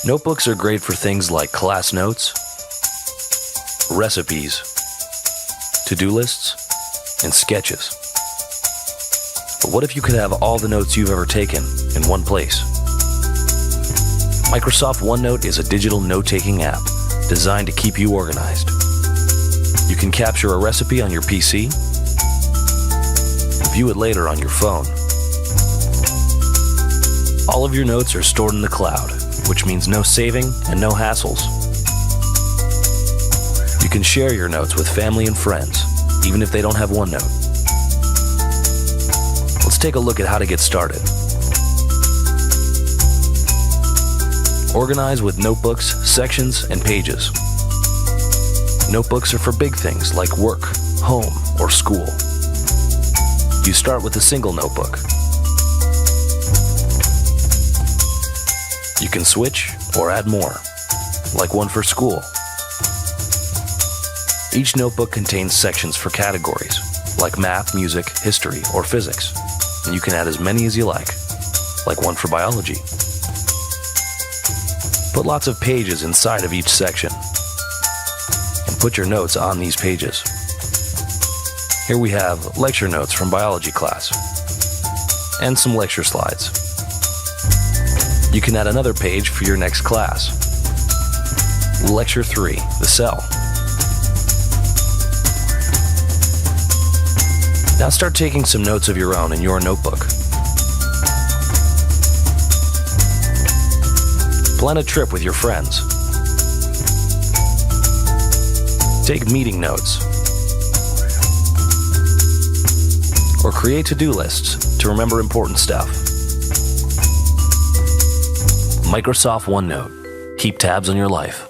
Notebooks are great for things like class notes, recipes, to-do lists, and sketches. But what if you could have all the notes you've ever taken in one place? Microsoft OneNote is a digital note-taking app designed to keep you organized. You can capture a recipe on your PC, and view it later on your phone. All of your notes are stored in the cloud, which means no saving and no hassles. You can share your notes with family and friends, even if they don't have OneNote. Let's take a look at how to get started. Organize with notebooks, sections, and pages. Notebooks are for big things like work, home, or school. You start with a single notebook. You can switch or add more, like one for school. Each notebook contains sections for categories, like math, music, history, or physics, and you can add as many as you like one for biology. Put lots of pages inside of each section, and put your notes on these pages. Here we have lecture notes from biology class, and some lecture slides. You can add another page for your next class. Lecture 3, the cell. Now start taking some notes of your own in your notebook. Plan a trip with your friends. Take meeting notes. Or create to-do lists to remember important stuff. Microsoft OneNote. Keep tabs on your life.